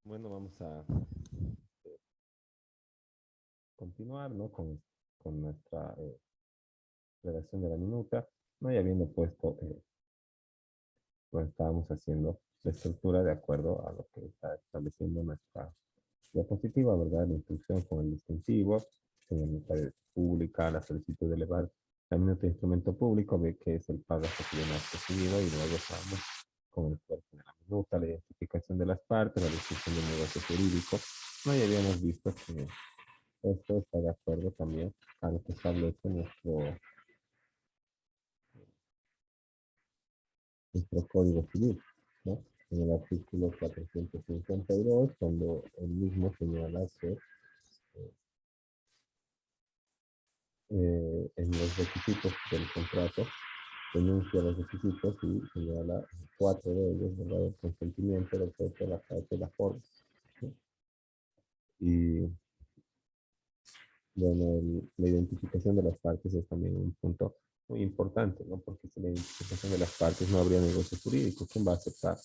Bueno, vamos a continuar, ¿no? con nuestra redacción de la minuta, ¿no? Y habiendo puesto, pues estábamos haciendo la estructura de acuerdo a lo que está estableciendo nuestra diapositiva, ¿verdad? La instrucción con el distintivo, señal pública, la solicitud de elevar la minuta de instrumento público, ve que es el párrafo que viene recibido y luego estamos con el cuerpo de la minuta, la identificación de las partes, la descripción del negocio jurídico, ¿no? Y habíamos visto que esto está de acuerdo también a lo que establece nuestro Código Civil, ¿no? En el artículo 452, cuando el mismo señala que en los requisitos del contrato denuncia los requisitos y señala cuatro de ellos, ¿verdad? El consentimiento, el objeto, la causa y la forma, ¿no? Y bueno, la identificación de las partes es también un punto muy importante, ¿no? Porque sin la identificación de las partes no habría negocio jurídico. ¿Quién va a aceptar?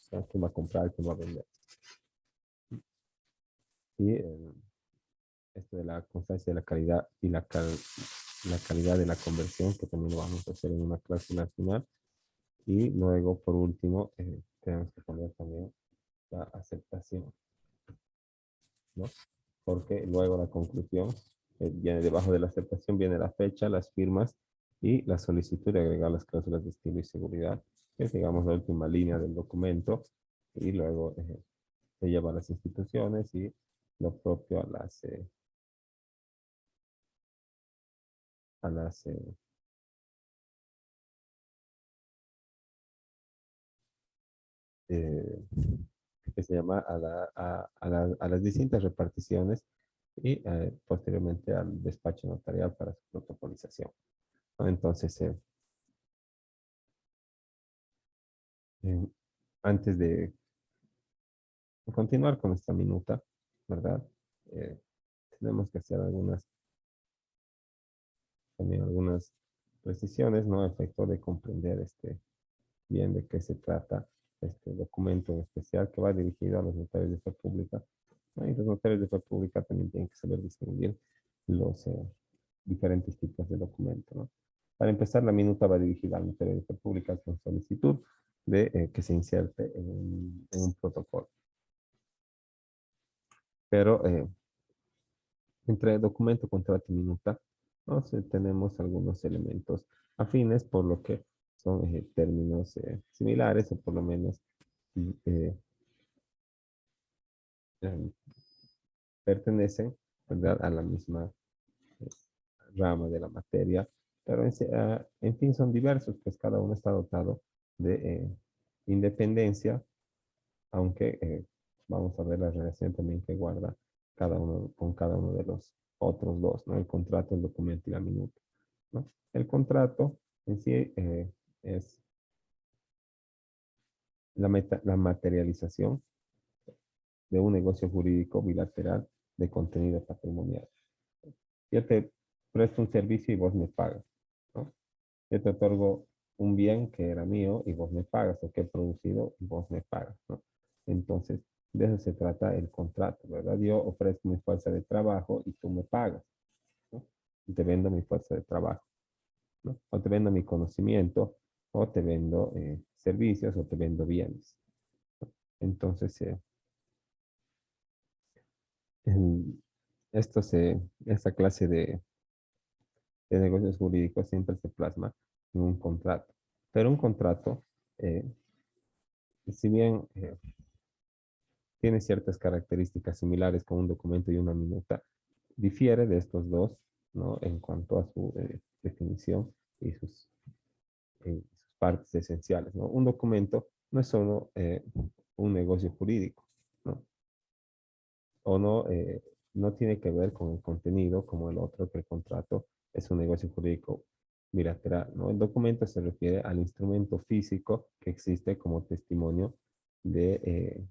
¿Quién va a comprar? ¿Quién va a vender? Y esto de la constancia de la calidad y la calidad de la conversión, que también lo vamos a hacer en una cláusula final. Y luego, por último, tenemos que poner también la aceptación, ¿no? Porque luego la conclusión viene debajo de la aceptación, viene la fecha, las firmas y la solicitud de agregar las cláusulas de estilo y seguridad, que es, digamos, la última línea del documento, y luego se lleva a las instituciones y lo propio a las eh, que se llama a las distintas reparticiones y posteriormente al despacho notarial para su protocolización, ¿no? Entonces, eh, antes de continuar con esta minuta, ¿verdad? Eh, tenemos que hacer también algunas precisiones, ¿no? A efecto de comprender bien de qué se trata este documento en especial que va dirigido a los notarios de fe pública, ¿no? Y los notarios de fe pública también tienen que saber distinguir los diferentes tipos de documento, ¿no? Para empezar, la minuta va dirigida al notario de fe pública con solicitud de que se inserte en un protocolo. Pero entre documento, contrato y minuta, ¿no? Tenemos algunos elementos afines, por lo que son términos similares, o por lo menos eh, eh, pertenecen, ¿verdad?, a la misma eh, rama de la materia, pero en fin son diversos, pues cada uno está dotado de independencia, aunque vamos a ver la relación también que guarda cada uno con cada uno de los otros dos, ¿no? El contrato, el documento y la minuta, ¿no? El contrato en sí es la materialización de un negocio jurídico bilateral de contenido patrimonial. Yo te presto un servicio y vos me pagas, ¿no? Yo te otorgo un bien que era mío y vos me pagas, o que he producido y vos me pagas, ¿no? Entonces, de eso se trata el contrato, ¿verdad? Yo ofrezco mi fuerza de trabajo y tú me pagas, ¿no? Y te vendo mi fuerza de trabajo, ¿no? O te vendo mi conocimiento, o te vendo servicios, o te vendo bienes. Entonces, en esta clase de negocios jurídicos siempre se plasma en un contrato. Pero un contrato, eh, si bien tiene ciertas características similares con un documento y una minuta, difiere de estos dos, ¿no? En cuanto a su definición y sus partes esenciales, ¿no? Un documento no es solo un negocio jurídico, ¿no? O no, no tiene que ver con el contenido como el otro, que el contrato es un negocio jurídico bilateral, ¿no? El documento se refiere al instrumento físico que existe como testimonio de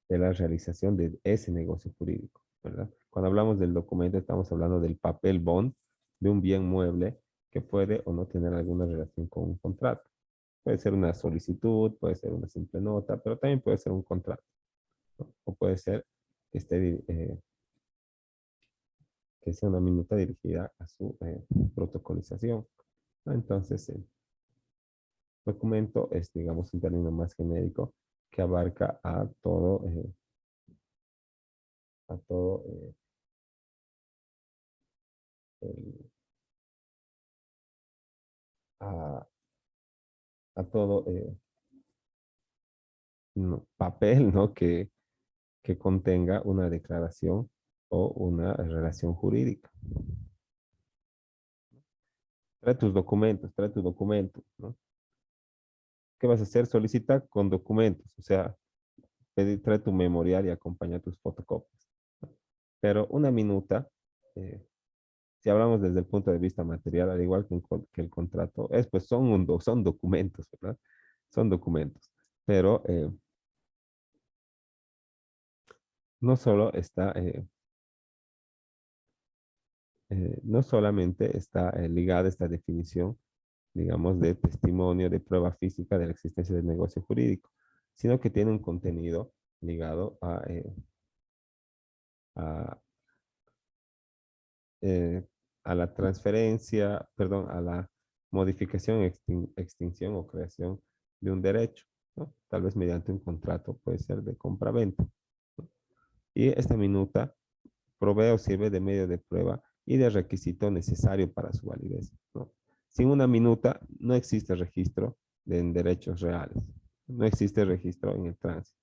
la realización de ese negocio jurídico, ¿verdad? Cuando hablamos del documento estamos hablando del papel bond de un bien mueble que puede o no tener alguna relación con un contrato. Puede ser una solicitud, puede ser una simple nota, pero también puede ser un contrato, ¿no? O puede ser que, que sea una minuta dirigida a su protocolización, ¿no? Entonces, documento es, digamos, un término más genérico que abarca a todo, el- a, a todo papel, ¿no? Que contenga una declaración o una relación jurídica. Trae tus documentos, ¿no? ¿Qué vas a hacer? Solicita con documentos, o sea, trae tu memorial y acompaña tus fotocopias. Pero una minuta, eh, si hablamos desde el punto de vista material, al igual que el contrato, pues son documentos, ¿verdad? Son documentos. Pero no solo está, no solamente está ligada esta definición, digamos, de testimonio, de prueba física de la existencia del negocio jurídico, sino que tiene un contenido ligado a, eh, a la transferencia, perdón, a la modificación, extinción o creación de un derecho, ¿no? Tal vez mediante un contrato, puede ser de compra-venta, ¿no? Y esta minuta provee o sirve de medio de prueba y de requisito necesario para su validez, ¿no? Sin una minuta no existe registro en derechos reales, no existe registro en el tránsito.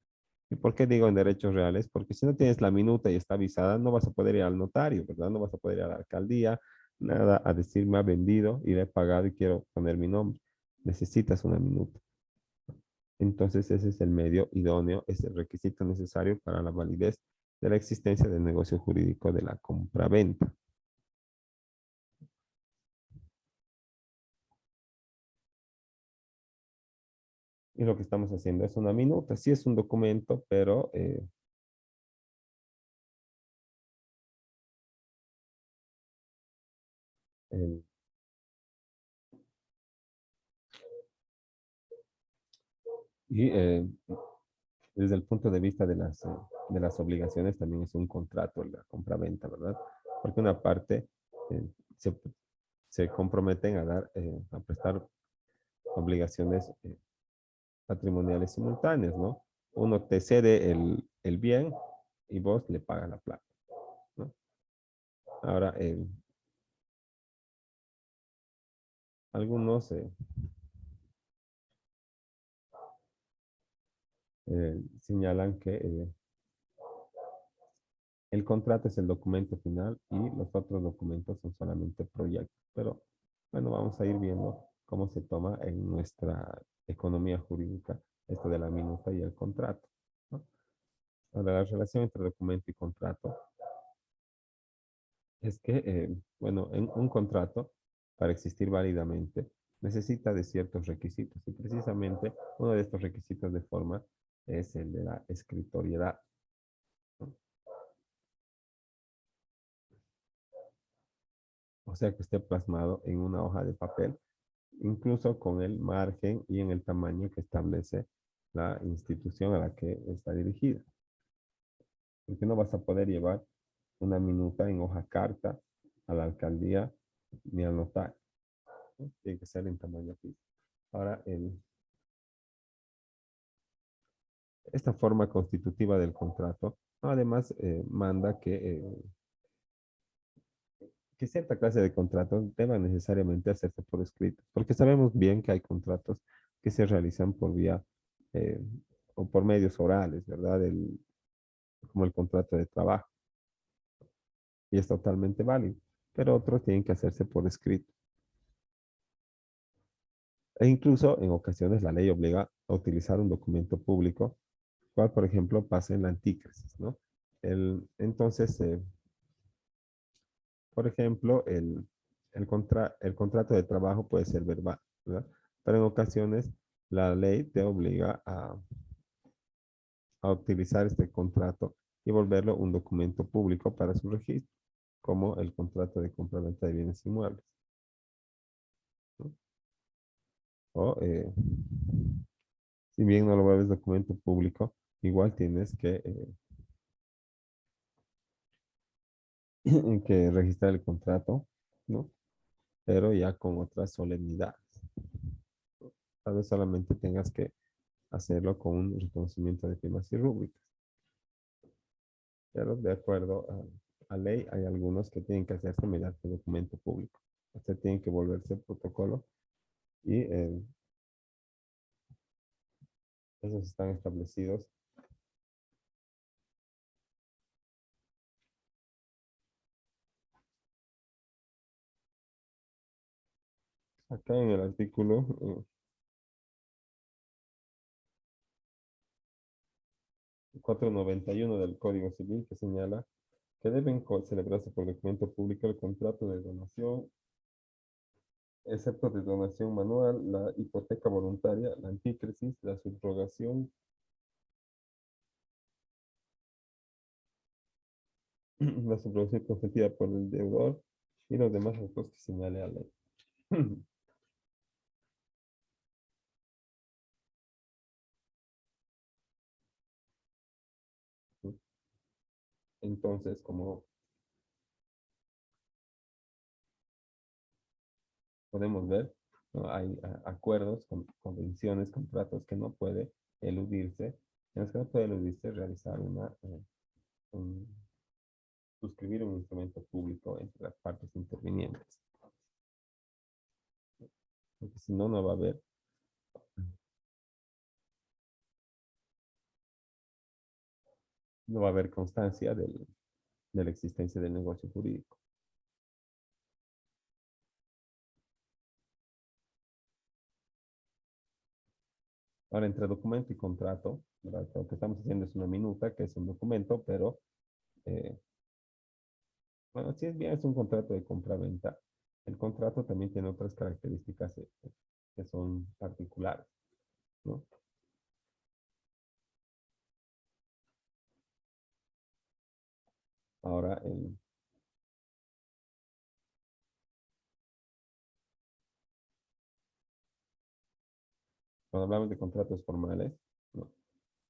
¿Y por qué digo en derechos reales? Porque si no tienes la minuta y está avisada, no vas a poder ir al notario, ¿verdad? No vas a poder ir a la alcaldía, nada a decir me ha vendido y le he pagado y quiero poner mi nombre. Necesitas una minuta. Entonces ese es el medio idóneo, es el requisito necesario para la validez de la existencia del negocio jurídico de la compraventa. Y lo que estamos haciendo es una minuta. Sí es un documento, pero el- y desde el punto de vista de las obligaciones también es un contrato la compraventa, ¿verdad? Porque una parte eh, se, se comprometen a dar, a prestar obligaciones patrimoniales simultáneas, ¿no? Uno te cede el bien y vos le pagas la plata, ¿no? Ahora, algunos señalan que el contrato es el documento final y los otros documentos son solamente proyectos. Pero bueno, vamos a ir viendo cómo se toma en nuestra economía jurídica esto de la minuta y el contrato, ¿no? Ahora, la relación entre documento y contrato es que, bueno, en un contrato, para existir válidamente, necesita de ciertos requisitos. Y precisamente uno de estos requisitos de forma es el de la escritoriedad, ¿no? O sea, que esté plasmado en una hoja de papel, incluso con el margen y en el tamaño que establece la institución a la que está dirigida. Porque no vas a poder llevar una minuta en hoja carta a la alcaldía ni al notario, ¿no? Tiene que ser en tamaño físico. Ahora, esta forma constitutiva del contrato, además, manda que cierta clase de contratos deban necesariamente hacerse por escrito, porque sabemos bien que hay contratos que se realizan por vía eh, o por medios orales, ¿verdad? Como el contrato de trabajo, y es totalmente válido, pero otros tienen que hacerse por escrito. E incluso en ocasiones la ley obliga a utilizar un documento público, cual por ejemplo pasa en la antícrisis, ¿no? Entonces, por ejemplo, el contrato de trabajo puede ser verbal, ¿verdad? Pero en ocasiones la ley te obliga a utilizar este contrato y volverlo un documento público para su registro, como el contrato de compraventa de bienes inmuebles, ¿no? O si bien no lo vuelves documento público, igual tienes que registrar el contrato, ¿no? Pero ya con otras solemnidades. Tal vez solamente tengas que hacerlo con un reconocimiento de firmas y rúbricas. Pero de acuerdo a ley, hay algunos que tienen que hacerse mediante documento público. Usted tiene que volverse protocolo y esos están establecidos acá en el artículo 491 del Código Civil, que señala que deben celebrarse por documento público el contrato de donación, excepto de donación manual, la hipoteca voluntaria, la antícresis, la subrogación, la subrogación consentida por el deudor y los demás actos que señale la ley. Entonces, como podemos ver, ¿no? Hay acuerdos, convenciones, contratos que no puede eludirse, en los que no puede eludirse realizar un- suscribir un instrumento público entre las partes intervinientes. Porque si no, no va a haber constancia de la existencia del negocio jurídico. Ahora, entre documento y contrato, ¿verdad? Lo que estamos haciendo es una minuta, que es un documento, pero, eh, bueno, si es bien, es un contrato de compra-venta. El contrato también tiene otras características que son particulares, ¿no? Ahora, cuando hablamos de contratos formales, ¿no?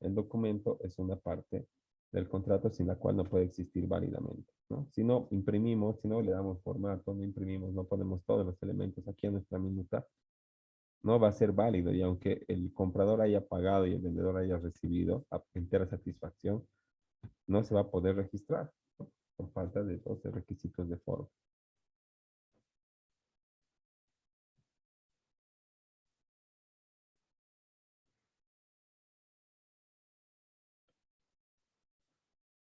El documento es una parte del contrato sin la cual no puede existir válidamente, ¿no? Si no imprimimos, si no le damos formato, no imprimimos, no ponemos todos los elementos aquí en nuestra minuta, no va a ser válido. Y aunque el comprador haya pagado y el vendedor haya recibido entera satisfacción, no se va a poder registrar, ¿no? Por falta de los requisitos de foro.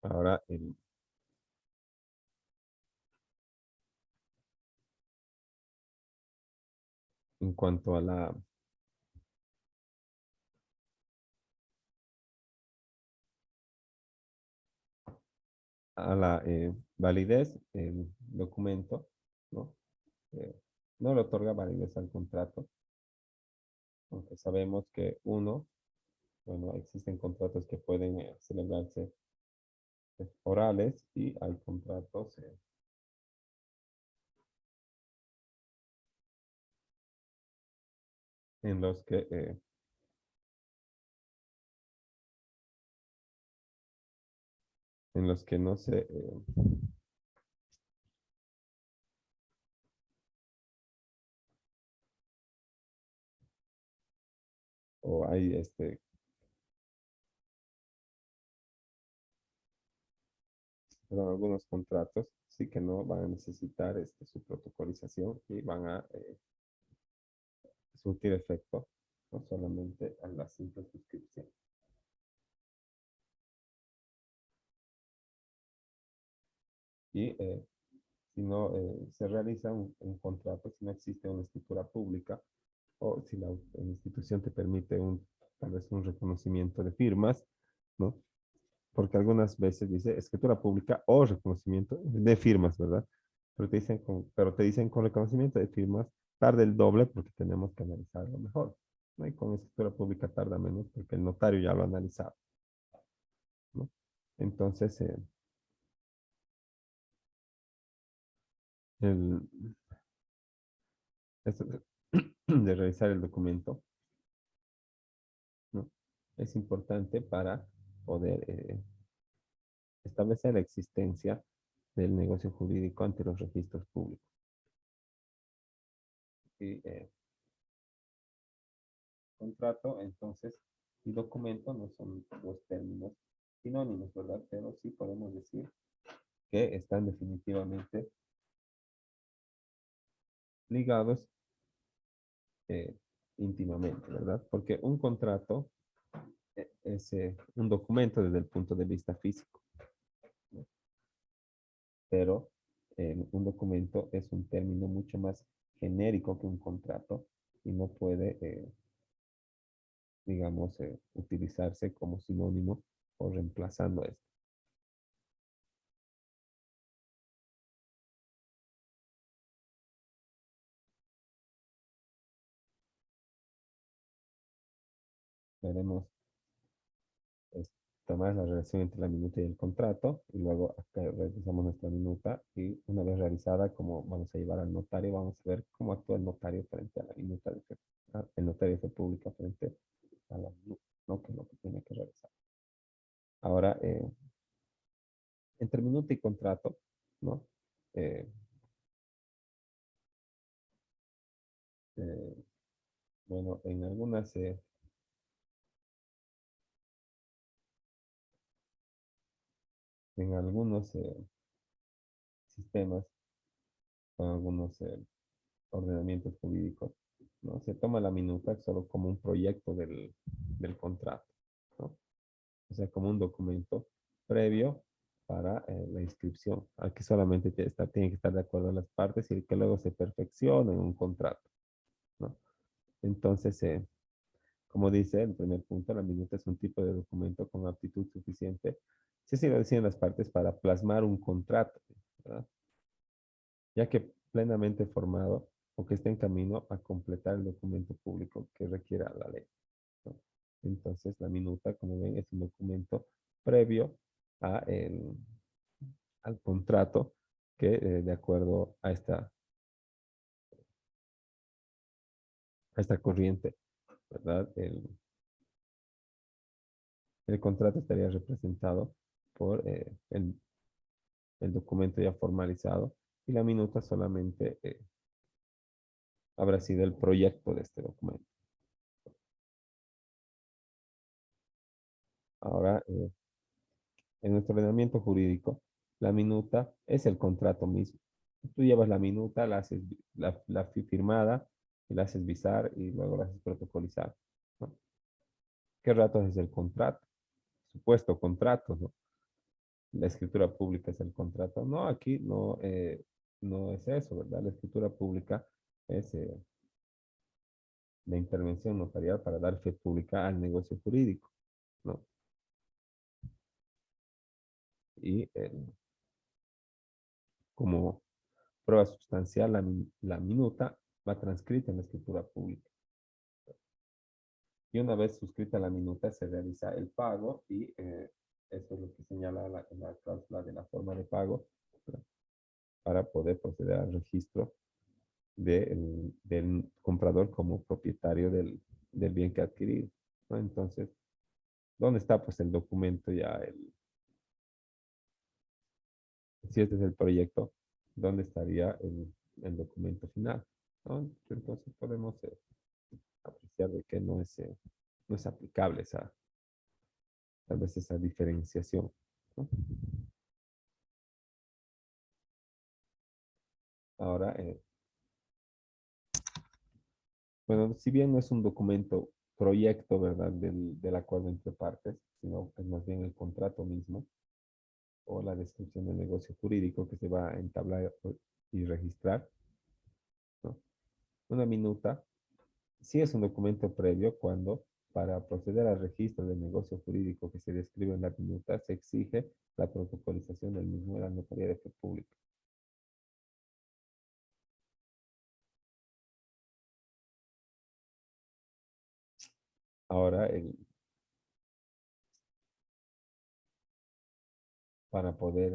Ahora, en cuanto a la validez, el documento, ¿no? Eh, no le otorga validez al contrato, aunque sabemos que uno, bueno, existen contratos que pueden celebrarse orales y hay contratos en los que no o hay perdón, algunos contratos sí que no van a necesitar su protocolización y van a surtir efecto, no solamente a la simple suscripción. Y si no se realiza un contrato, si no existe una escritura pública o si la institución te permite tal vez un reconocimiento de firmas, ¿no? Porque algunas veces dice escritura pública o reconocimiento de firmas, ¿verdad? Pero te dicen con reconocimiento de firmas tarda el doble porque tenemos que analizarlo mejor, ¿no? Y con escritura pública tarda menos porque el notario ya lo ha analizado, ¿no? Entonces, el, esto- de realizar el documento, ¿no? Es importante para poder establecer la existencia del negocio jurídico ante los registros públicos. Y contrato, entonces, y documento no son dos términos sinónimos, ¿verdad? Pero sí podemos decir que están definitivamente ligados eh, íntimamente, ¿verdad? Porque un contrato es un documento desde el punto de vista físico, ¿no? Pero un documento es un término mucho más genérico que un contrato y no puede, digamos, utilizarse como sinónimo o reemplazando esto. Veremos tomar la relación entre la minuta y el contrato y luego acá realizamos nuestra minuta y una vez realizada, como vamos a llevar al notario, vamos a ver cómo actúa el notario frente a la minuta de fe, el notario de fe pública frente a la minuta, ¿no? Que es lo que tiene que realizar. Ahora, entre minuta y contrato, ¿no? Eh, eh, bueno, en algunos sistemas, con algunos ordenamientos jurídicos, ¿no? Se toma la minuta solo como un proyecto del contrato, ¿no? O sea, como un documento previo para la inscripción. Aquí solamente tiene que estar de acuerdo las partes y que luego se perfeccione en un contrato, ¿no? Entonces, como dice el primer punto, la minuta es un tipo de documento con aptitud suficiente, si así lo deciden las partes, para plasmar un contrato, ¿verdad? Ya que plenamente formado o que esté en camino a completar el documento público que requiera la ley, ¿no? Entonces, la minuta, como ven, es un documento previo a al contrato que, de acuerdo a esta corriente, ¿verdad? El contrato estaría representado por el documento ya formalizado y la minuta solamente habrá sido el proyecto de este documento. Ahora, en nuestro ordenamiento jurídico, la minuta es el contrato mismo. Tú llevas la minuta, la haces firmada, y la haces visar y luego la haces protocolizar, ¿no? ¿Qué rato es el contrato? Supuesto contrato, ¿no? La escritura pública es el contrato. No, aquí no, no es eso, ¿verdad? La escritura pública es la intervención notarial para dar fe pública al negocio jurídico, ¿no? Y como prueba sustancial, la minuta va transcrita en la escritura pública. Y una vez suscrita la minuta, se realiza el pago y eso es lo que señala la cláusula de la forma de pago, ¿no? Para poder proceder al registro del comprador como propietario del bien que ha adquirido, ¿no? Entonces, ¿dónde está pues el documento ya? Si este es el proyecto, ¿dónde estaría el documento final? ¿No? Entonces podemos apreciar de que no es aplicable tal vez esa diferenciación, ¿no? Ahora, bueno, si bien no es un documento proyecto, ¿verdad? Del acuerdo entre partes, sino es más bien el contrato mismo o la descripción del negocio jurídico que se va a entablar y registrar, ¿no? Una minuta sí es un documento previo cuando para proceder al registro del negocio jurídico que se describe en la minuta se exige la protocolización del mismo en la notaría de fe pública. Ahora, para poder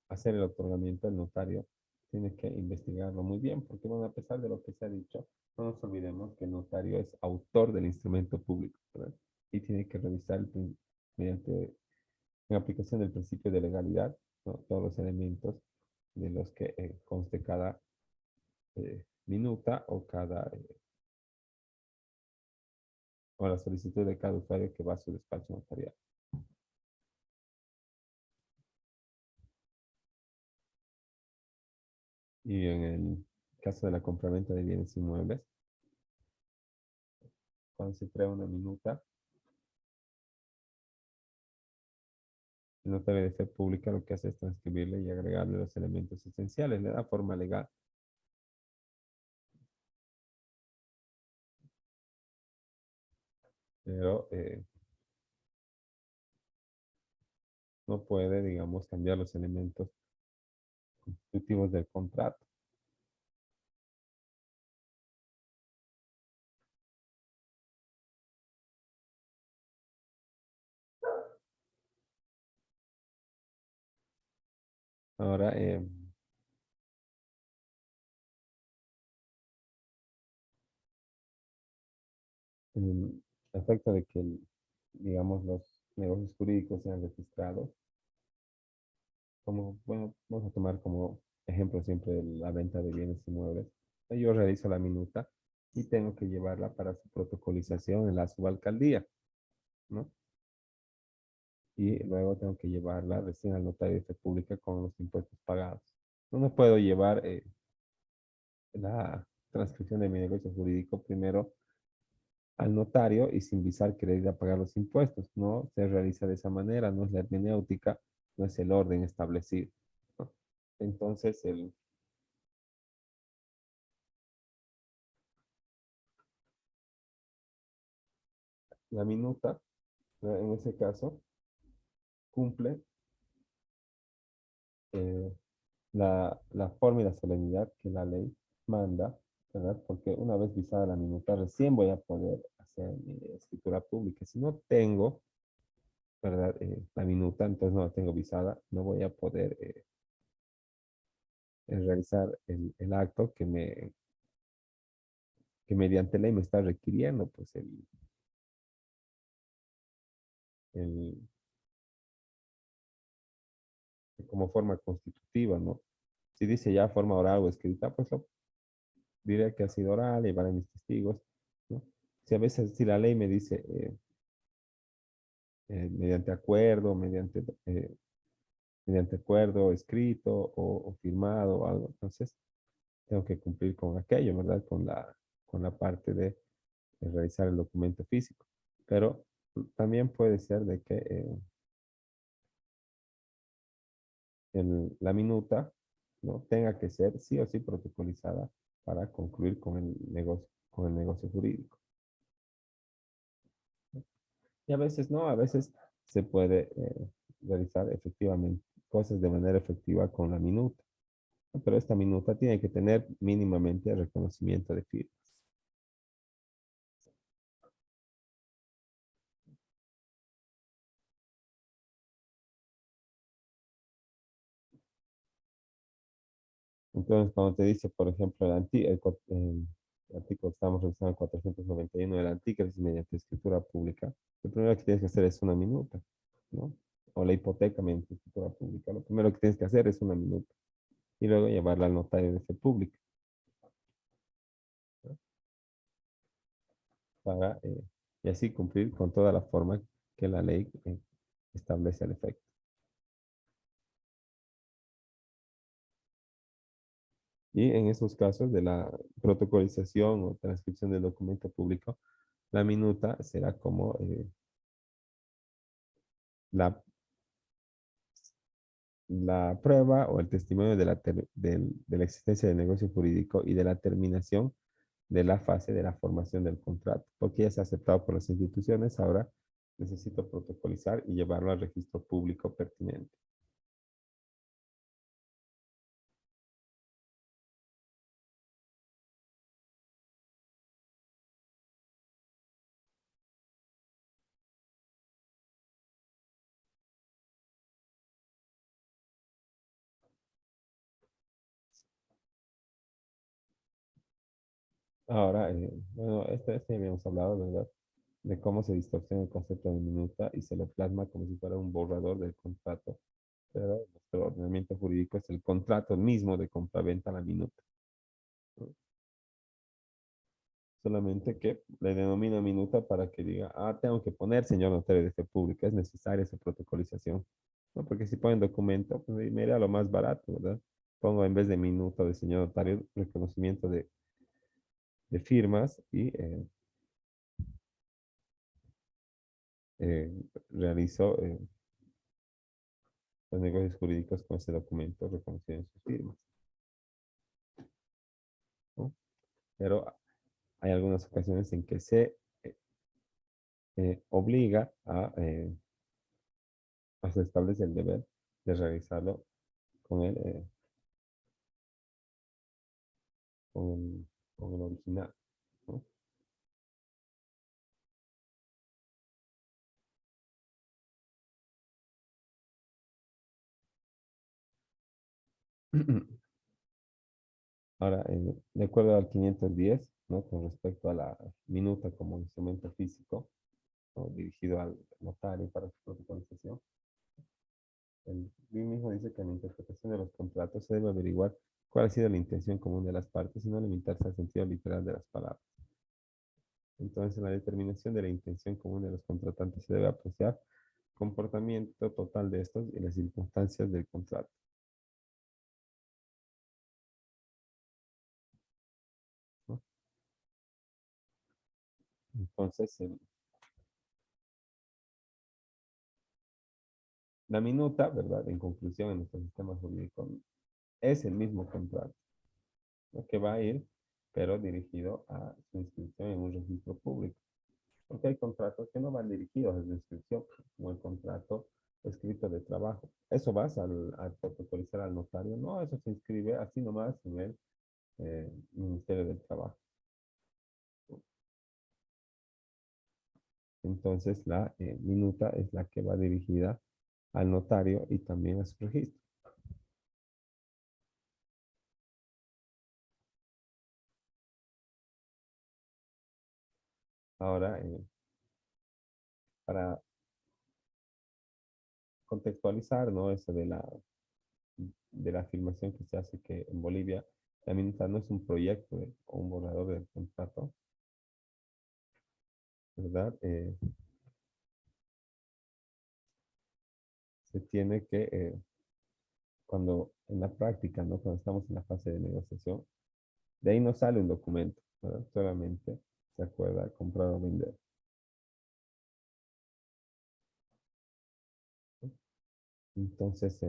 hacer el otorgamiento, el notario tiene que investigarlo muy bien, porque bueno, a pesar de lo que se ha dicho, no nos olvidemos que el notario es autor del instrumento público, ¿verdad? Y tiene que revisar mediante, en aplicación del principio de legalidad, ¿no? Todos los elementos de los que conste cada minuta o cada o la solicitud de cada usuario que va a su despacho notarial. Y en el caso de la compraventa de bienes inmuebles, cuando se crea una minuta, el notario de fe pública lo que hace es transcribirle y agregarle los elementos esenciales, le da forma legal. Pero no puede, digamos, cambiar los elementos constitutivos del contrato. Ahora, en efecto de que, digamos, los negocios jurídicos sean registrados, como, bueno, vamos a tomar como ejemplo siempre la venta de bienes inmuebles. Yo realizo la minuta y tengo que llevarla para su protocolización en la subalcaldía, ¿no? Y luego tengo que llevarla recién al notario de fe pública con los impuestos pagados. No puedo llevar la transcripción de mi negocio jurídico primero al notario y sin visar querer ir a pagar los impuestos. No se realiza de esa manera, no es la hermenéutica, no es el orden establecido, ¿no? Entonces, la minuta, ¿no? En ese caso, cumple eh, la forma y la solemnidad que la ley manda, ¿verdad? Porque una vez visada la minuta, recién voy a poder hacer mi escritura pública. Si no tengo, ¿verdad? La minuta, entonces no la tengo visada, no voy a poder realizar el acto que mediante ley me está requiriendo, pues el, como forma constitutiva, ¿no? Si dice ya forma oral o escrita, pues lo diré que ha sido oral y van a mis testigos, ¿no? Si a veces, si la ley me dice mediante acuerdo, mediante acuerdo escrito o firmado o algo, entonces tengo que cumplir con aquello, ¿verdad? Con la parte de realizar el documento físico. Pero también puede ser de que la minuta, ¿no? Tenga que ser sí o sí protocolizada para concluir con el negocio jurídico. Y a veces no, a veces se puede realizar efectivamente cosas de manera efectiva con la minuta, ¿no? Pero esta minuta tiene que tener mínimamente el reconocimiento de firmas. Entonces, cuando te dice, por ejemplo, el artículo que estamos revisando, el 491 del antícrisis mediante escritura pública, lo primero que tienes que hacer es una minuta, ¿no? O la hipoteca mediante escritura pública. Lo primero que tienes que hacer es una minuta y luego llevarla al notario de fe pública, ¿no? Para y así cumplir con toda la forma que la ley establece al efecto. Y en esos casos de la protocolización o transcripción del documento público, la minuta será como la la prueba o el testimonio de la existencia del negocio jurídico y de la terminación de la fase de la formación del contrato, porque ya se ha aceptado por las instituciones, ahora necesito protocolizar y llevarlo al registro público pertinente. Ahora, bueno, este habíamos hablado, ¿verdad? De cómo se distorsiona el concepto de minuta y se lo plasma como si fuera un borrador del contrato. Pero nuestro ordenamiento jurídico es el contrato mismo de compraventa a la minuta, ¿no? Solamente que le denomina minuta para que diga, ah, tengo que poner, señor notario de fe pública, es necesaria esa protocolización, ¿no? Porque si ponen documento, pues me iría a lo más barato, ¿verdad? Pongo en vez de minuta de señor notario, reconocimiento de firmas y eh, realizo los negocios jurídicos con ese documento reconocido en sus firmas, ¿no? Pero hay algunas ocasiones en que se obliga a se establece el deber de realizarlo con con el, con el original, ¿no? Ahora, de acuerdo al 510, ¿no? Con respecto a la minuta como instrumento físico, ¿no? Dirigido al notario para su protocolización, el BIM mismo dice que en la interpretación de los contratos se debe averiguar cuál ha sido la intención común de las partes y no limitarse al sentido literal de las palabras. Entonces, en la determinación de la intención común de los contratantes se debe apreciar comportamiento total de estos y las circunstancias del contrato, ¿no? Entonces, la minuta, ¿verdad? En conclusión, en nuestro sistema jurídico, es el mismo contrato, ¿no? Que va a ir, pero dirigido a su inscripción en un registro público. Porque hay contratos que no van dirigidos a su inscripción, como el contrato escrito de trabajo. Eso vas al protocolizar al notario, no, eso se inscribe así nomás en el Ministerio del Trabajo. Entonces, la minuta es la que va dirigida al notario y también a su registro. Ahora, para contextualizar, ¿no? Eso de la afirmación que se hace que en Bolivia la minuta no es un proyecto o un borrador del contrato, ¿verdad? Se tiene que, cuando en la práctica, ¿no? Cuando estamos en la fase de negociación, de ahí no sale un documento, ¿verdad? Solamente se acuerda comprar o vender, ¿no? Entonces,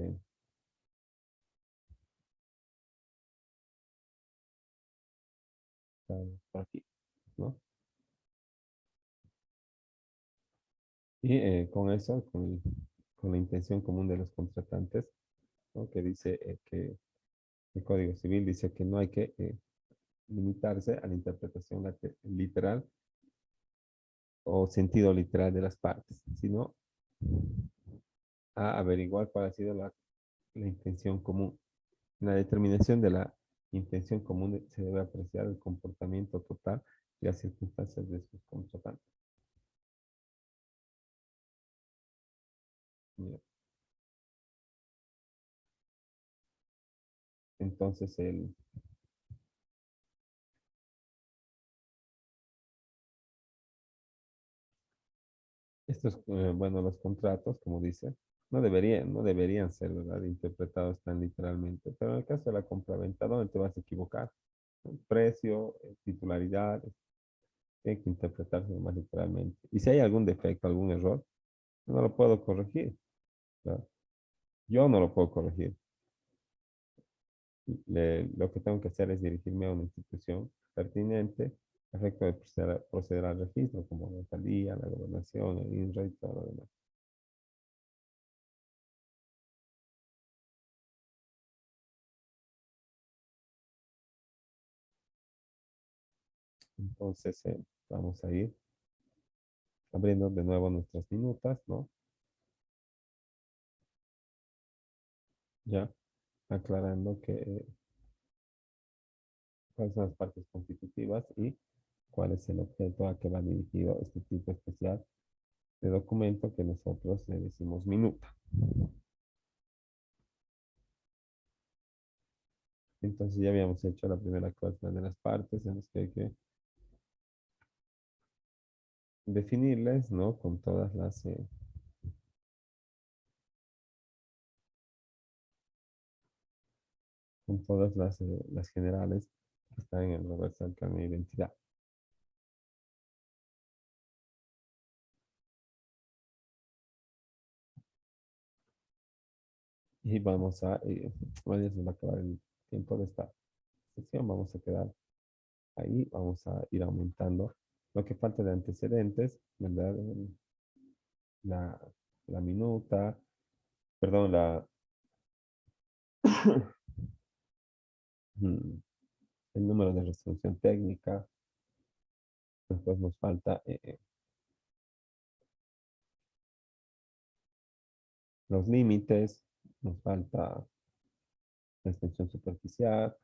está aquí, ¿no? Y con eso, con la intención común de los contratantes, ¿no? Que dice que el Código Civil dice que no hay que limitarse a la interpretación literal o sentido literal de las partes, sino a averiguar cuál ha sido la intención común. En la determinación de la intención común se debe apreciar el comportamiento total y las circunstancias de sus contratantes. Mira, entonces, estos, bueno, los contratos, como dice, no deberían ser, ¿verdad?, interpretados tan literalmente, pero en el caso de la compraventa, ¿dónde te vas a equivocar? El precio, titularidad, tiene que interpretarse más literalmente. Y si hay algún defecto, algún error, no lo puedo corregir, ¿verdad? Yo no lo puedo corregir. Lo que tengo que hacer es dirigirme a una institución pertinente a efecto de proceder al registro, como la alcaldía, la gobernación, el INRA y todo lo demás. Entonces, vamos a ir abriendo de nuevo nuestras minutas, ¿no? Ya aclarando que cuáles son las partes constitutivas y cuál es el objeto a que va dirigido este tipo especial de documento que nosotros le decimos minuta. Entonces ya habíamos hecho la primera cláusula de las partes en las que hay que definirles, ¿no? Con todas las generales que están en el reverso del carnet de identidad. Y bueno, ya se va a acabar el tiempo de esta sesión, vamos a quedar ahí, vamos a ir aumentando lo que falta de antecedentes, ¿verdad? La, la minuta, perdón, el número de resolución técnica, después nos falta los límites, nos falta la extensión superficial,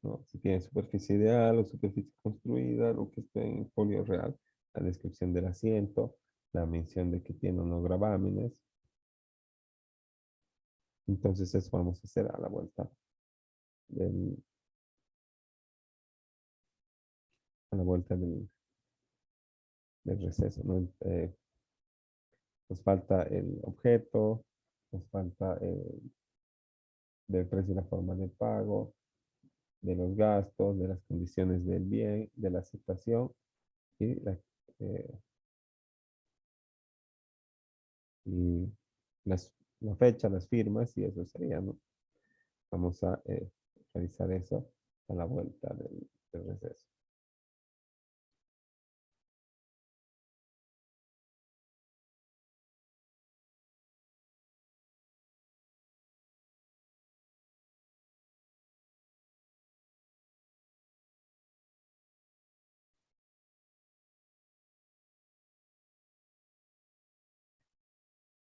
¿no? Si tiene superficie ideal o superficie construida, lo que esté en folio real, la descripción del asiento, la mención de que tiene unos gravámenes. Entonces eso vamos a hacer a la vuelta del, a la vuelta del receso, ¿no? Nos falta el objeto, nos falta del precio y la forma de pago, de los gastos, de las condiciones del bien, de la aceptación y eh, y la fecha, las firmas, y eso sería, ¿no? Vamos a realizar eso a la vuelta del receso.